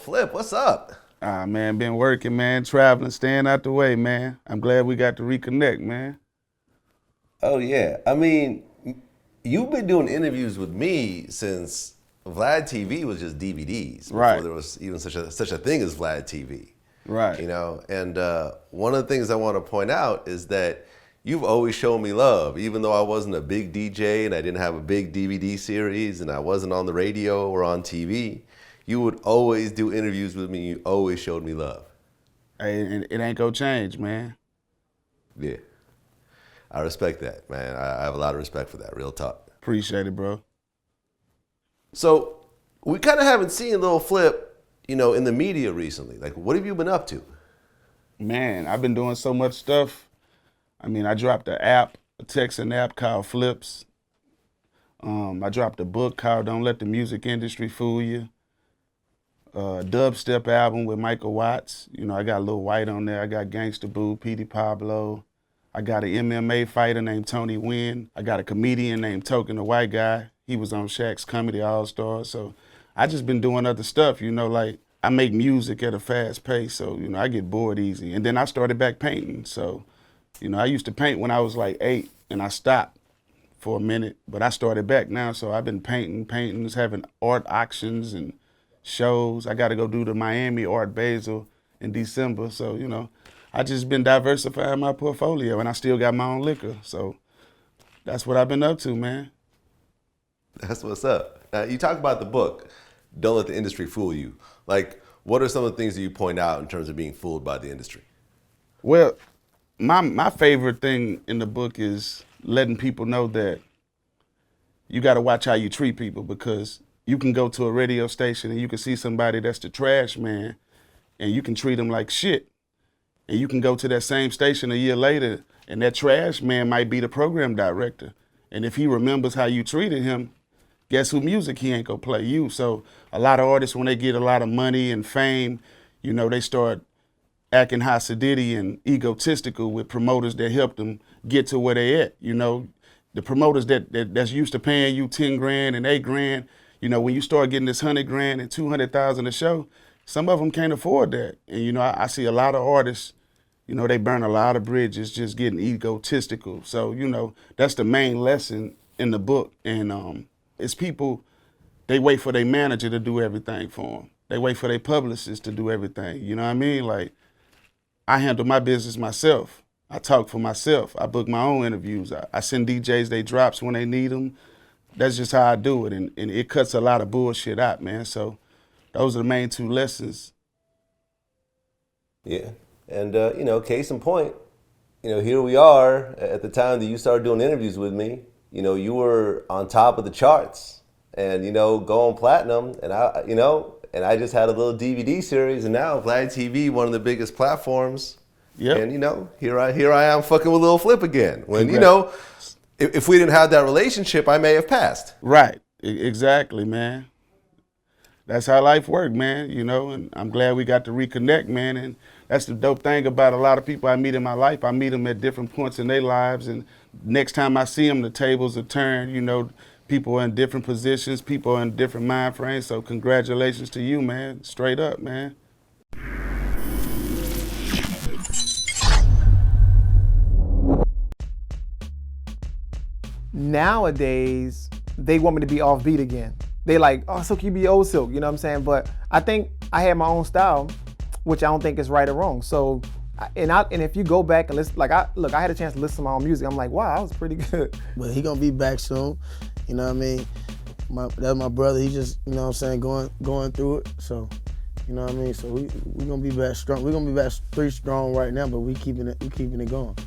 Flip, what's up? Ah, man, been working, man, traveling, staying out the way, man. I'm glad we got to reconnect, man. Oh yeah, I mean, you've been doing interviews with me since Vlad TV was just DVDs before Right, there was even such a thing as Vlad TV. right. You know, and one of the things I want to point out is that you've always shown me love, even though I wasn't a big DJ and I didn't have a big DVD series and I wasn't on the radio or on TV. You would always do interviews with me. You always showed me love. Hey, it ain't gonna change, man. Yeah, I respect that, man. I have a lot of respect for that. Real talk. Appreciate it, bro. So we kind of haven't seen Lil Flip, in the media recently. Like, what have you been up to? Man, I've been doing so much stuff. I mean, I dropped an app, a texting app called Flips. I dropped a book called Don't Let the Music Industry Fool You. Dubstep album with Michael Watts. I got Lil White on there. I got Gangsta Boo, Petey Pablo. I got an MMA fighter named Tony Wynn. I got a comedian named Token, the white guy. He was on Shaq's Comedy All-Stars. So I just been doing other stuff, like I make music at a fast pace. So, I get bored easy. And then I started back painting. So, I used to paint when I was like 8 and I stopped for a minute, but I started back now. So I've been painting, having art auctions and shows. I got to go do the Miami Art Basel in December. So, I just been diversifying my portfolio and I still got my own liquor. So that's what I've been up to, man. That's what's up. Now, you talk about the book, Don't Let the Industry Fool You. Like, what are some of the things that you point out in terms of being fooled by the industry? Well, my favorite thing in the book is letting people know that you got to watch how you treat people, because you can go to a radio station and you can see somebody that's the trash man and you can treat them like shit. And you can go to that same station a year later and that trash man might be the program director. And if he remembers how you treated him, guess who music he ain't gonna play? You. So a lot of artists, when they get a lot of money and fame, they start acting Hasidity and egotistical with promoters that help them get to where they at. The promoters that's used to paying you 10 grand and 8 grand, when you start getting this 100 grand and 200,000 a show, some of them can't afford that. And, I see a lot of artists, they burn a lot of bridges just getting egotistical. So, that's the main lesson in the book. And it's people, they wait for their manager to do everything for them. They wait for their publicist to do everything. You know what I mean? Like, I handle my business myself. I talk for myself. I book my own interviews. I send DJs they drops when they need them. That's just how I do it. And it cuts a lot of bullshit out, man. So those are the main 2 lessons. Yeah. And, case in point, here we are at the time that you started doing interviews with me. You were on top of the charts and, going platinum. And I just had a little DVD series, and now Vlad TV, one of the biggest platforms. Yep. And, here I am fucking with Lil Flip again. When, if we didn't have that relationship, I may have passed. Right. Exactly, man. That's how life works, man, and I'm glad we got to reconnect, man. And that's the dope thing about a lot of people I meet in my life. I meet them at different points in their lives, and next time I see them, the tables are turned. People are in different positions, people are in different mind frames. So congratulations to you, man. Straight up, man. Nowadays, they want me to be offbeat again. They like, oh, Silk, you be old Silk, you know what I'm saying? But I think I had my own style, which I don't think is right or wrong. So, and if you go back and listen, I had a chance to listen to my own music. I'm like, wow, that was pretty good. But he gonna be back soon, you know what I mean? That's my brother. He just, you know what I'm saying, going through it. So, you know what I mean? So we gonna be back strong. We gonna be back pretty strong right now, but we keeping it going.